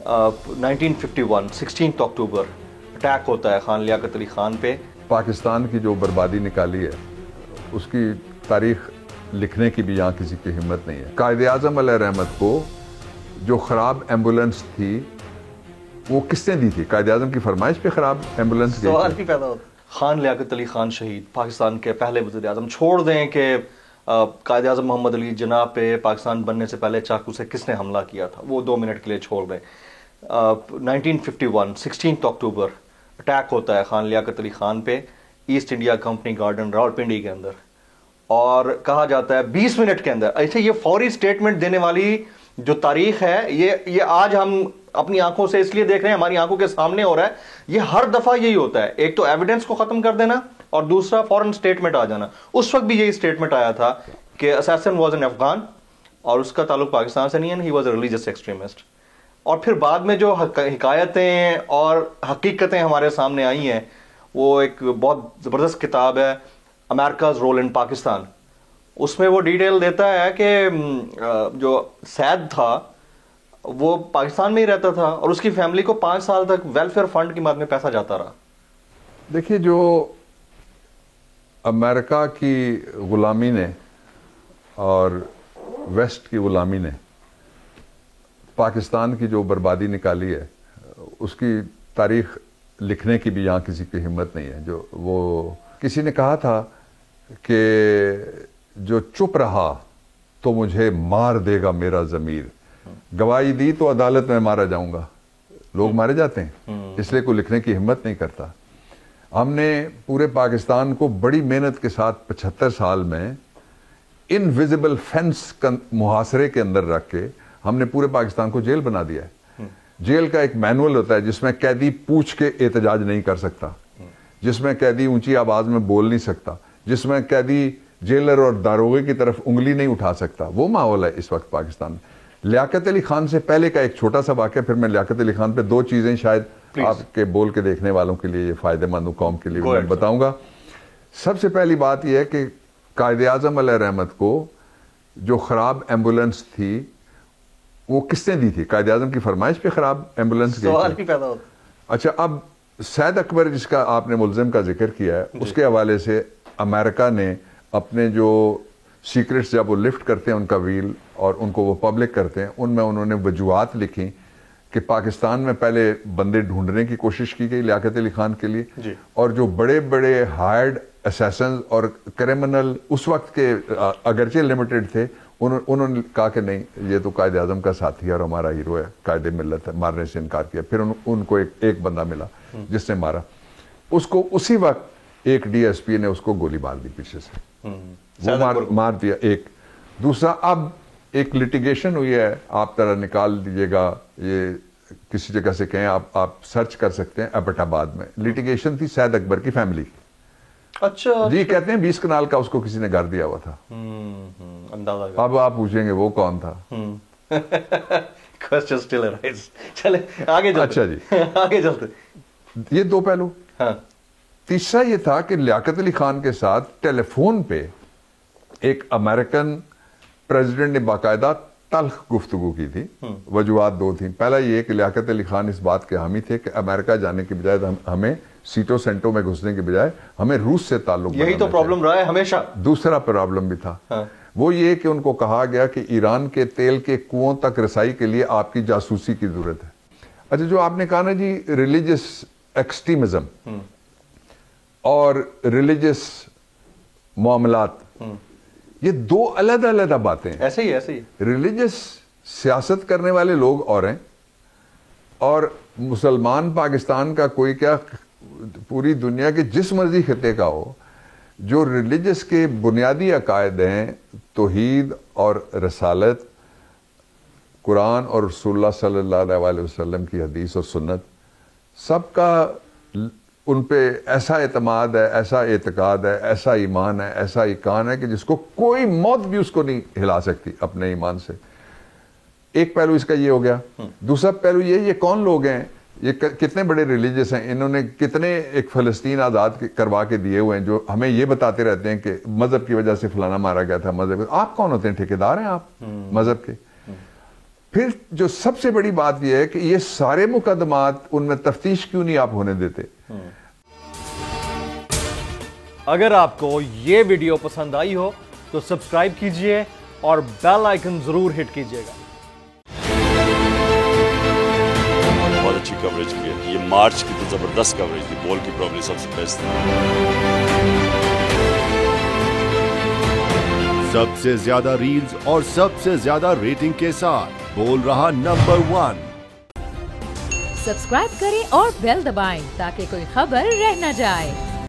1951 16 اکتوبر attack ہوتا ہے خان لیاقت علی خان پہ. پاکستان کی جو بربادی نکالی ہے اس کی تاریخ لکھنے کی بھی یہاں کسی کی ہمت نہیں ہے. قائد اعظم علیہ رحمت کو جو خراب ایمبولنس تھی وہ کس نے دی تھی؟ قائد اعظم کی فرمائش پہ خراب ایمبولنس گئی سوال تھی. ہی پیدا ہوتا. خان لیاقت علی خان شہید، پاکستان کے پہلے وزیر اعظم. چھوڑ دیں کہ قائد اعظم محمد علی جناح پہ پاکستان بننے سے پہلے چاقو سے کس نے حملہ کیا تھا، وہ 2 منٹ کے لیے چھوڑ دیں. 1951 16 اکتوبر اٹیک ہوتا ہے خان لیاقت علی خان پہ East India company garden Rawalpindi کے اندر، اور کہا جاتا ہے 20 منٹ کے اندر. ایسے یہ فوری سٹیٹمنٹ دینے والی جو تاریخ ہے، یہ آج ہم اپنی آنکھوں سے اس لیے دیکھ رہے ہیں، ہماری آنکھوں کے سامنے ہو رہا ہے. یہ ہر دفعہ یہی ہوتا ہے، ایک تو ایویڈنس کو ختم کر دینا اور دوسرا فوراً سٹیٹمنٹ آ جانا. اس وقت بھی یہی سٹیٹمنٹ آیا تھا کہ اساسن واز این افغان اور اس کا تعلق پاکستان سے نہیں ہے، he was a religious extremist. اور پھر بعد میں جو حکایتیں اور حقیقتیں ہمارے سامنے آئی ہیں، وہ ایک بہت زبردست کتاب ہے امیرکاز رول ان پاکستان. اس میں وہ ڈیٹیل دیتا ہے کہ جو سید تھا وہ پاکستان میں ہی رہتا تھا اور اس کی فیملی کو 5 سال تک ویلفیئر فنڈ کی مد میں پیسہ جاتا رہا. دیکھیے، جو امریکہ کی غلامی نے اور ویسٹ کی غلامی نے پاکستان کی جو بربادی نکالی ہے اس کی تاریخ لکھنے کی بھی یہاں کسی کی ہمت نہیں ہے. جو وہ کسی نے کہا تھا کہ جو چپ رہا تو مجھے مار دے گا میرا ضمیر. گواہی دی تو عدالت میں مارا جاؤں گا. لوگ مارے جاتے ہیں اس لیے کوئی لکھنے کی ہمت نہیں کرتا. ہم نے پورے پاکستان کو بڑی محنت کے ساتھ 75 سال میں انویزیبل فینس محاصرے کے اندر رکھ کے ہم نے پورے پاکستان کو جیل بنا دیا ہے. جیل کا ایک مینول ہوتا ہے جس میں قیدی پوچھ کے احتجاج نہیں کر سکتا، جس میں قیدی اونچی آواز میں بول نہیں سکتا، جس میں قیدی جیلر اور داروغے کی طرف انگلی نہیں اٹھا سکتا. وہ ماحول ہے اس وقت پاکستان میں. لیاقت علی خان سے پہلے کا ایک چھوٹا سا واقعہ، پھر میں لیاقت علی خان پہ 2 چیزیں شاید آپ کے بول کے دیکھنے والوں کے لیے یہ فائدہ مند قوم کے لیے میں بتاؤں گا. سب سے پہلی بات یہ ہے کہ قائد اعظم علیہ رحمت کو جو خراب ایمبولنس تھی وہ کس نے دی تھی؟ قائد اعظم کی فرمائش پہ خراب ایمبولنس گئی سوال ہی پیدا ہوتا. اچھا، اب سید اکبر جس کا آپ نے ملزم کا ذکر کیا ہے، اس کے حوالے سے امریکہ نے اپنے جو سیکرٹس جب وہ لفٹ کرتے ہیں ان کا ویل اور ان کو وہ پبلک کرتے ہیں، ان میں انہوں نے وجوہات لکھی کہ پاکستان میں پہلے بندے ڈھونڈنے کی کوشش کی گئی لیاقت علی خان کے لیے، اور جو بڑے بڑے ہائرڈ اسیسنز اور کرمنل اس وقت کے اگرچہ لمیٹڈ تھے، انہوں نے کہا کہ نہیں، یہ تو قائد اعظم کا ساتھی ہے اور ہمارا ہیرو ہے، قائد ملت ہے، مارنے سے انکار کیا. پھر ان کو ایک بندہ ملا جس نے مارا اس کو. اسی وقت ایک ڈی ایس پی نے اس کو گولی مار دی پیچھے سے، وہ مار دیا. ایک دوسرا، اب ایک لٹیگیشن ہوئی ہے، آپ ذرا نکال دیجئے گا، یہ کسی جگہ سے کہیں، آپ سرچ کر سکتے ہیں، ایبٹ آباد میں لٹیگیشن تھی سید اکبر کی فیملی. اچھا جی، کہتے ہیں 20 کنال کا اس کو کسی نے گھر دیا ہوا تھا. اب آپ پوچھیں گے وہ کون تھا. چلے آگے. اچھا جی، آگے چلتے. یہ 2 پہلو. تیسرا یہ تھا کہ لیاقت علی خان کے ساتھ ٹیلی فون پہ ایک امریکن پریزیڈنٹ نے باقاعدہ تلخ گفتگو کی تھی. وجوہات 2 تھیں. پہلا یہ کہ لیاقت علی خان اس بات کے حامی تھے کہ امریکہ جانے کی بجائے ہمیں سیٹوں سینٹوں میں گھسنے کے بجائے ہمیں روس سے تعلق، یہی تو پرابلم رہا ہے ہمیشہ. دوسرا پرابلم بھی تھا وہ یہ کہ ان کو کہا گیا کہ ایران کے تیل کے کنووں تک رسائی کے لیے آپ کی جاسوسی کی ضرورت ہے. اچھا، جو آپ نے کہا نا جی ریلیجس ایکسٹریمزم اور ریلیجس معاملات، یہ 2 علیحدہ باتیں ہیں. ایسے ہی ریلیجس سیاست کرنے والے لوگ اور ہیں، اور مسلمان پاکستان کا کوئی کیا، پوری دنیا کے جس مرضی خطے کا ہو، جو ریلیجس کے بنیادی عقائد ہیں، توحید اور رسالت، قرآن اور رسول اللہ صلی اللہ علیہ وسلم کی حدیث اور سنت، سب کا ان پہ ایسا اعتماد ہے، ایسا اعتقاد ہے، ایسا ایمان ہے، ایسا ایقان ہے کہ جس کو کوئی موت بھی اس کو نہیں ہلا سکتی اپنے ایمان سے. ایک پہلو اس کا یہ ہو گیا. دوسرا پہلو یہ کون لوگ ہیں، یہ کتنے بڑے ریلیجس ہیں، انہوں نے کتنے ایک فلسطین آزاد کروا کے دیے ہوئے ہیں، جو ہمیں یہ بتاتے رہتے ہیں کہ مذہب کی وجہ سے فلانا مارا گیا تھا. مذہب، آپ کون ہوتے ہیں؟ ٹھیکیدار ہیں آپ مذہب کے. پھر جو سب سے بڑی بات یہ ہے کہ یہ سارے مقدمات ان میں تفتیش کیوں نہیں آپ ہونے دیتے؟ اگر آپ کو یہ ویڈیو پسند آئی ہو تو سبسکرائب کیجئے اور بیل آئیکن ضرور ہٹ کیجئے گا. بہت اچھی کوریج کی ہے. یہ مارچ کی تو زبردست کوریج تھی. بول کی پرابلی سب سے بیسٹ تھی. سب سے زیادہ ریلز اور سب سے زیادہ ریٹنگ کے ساتھ بول رہا نمبر 1. سبسکرائب کریں اور بیل دبائیں تاکہ کوئی خبر رہ نہ جائے.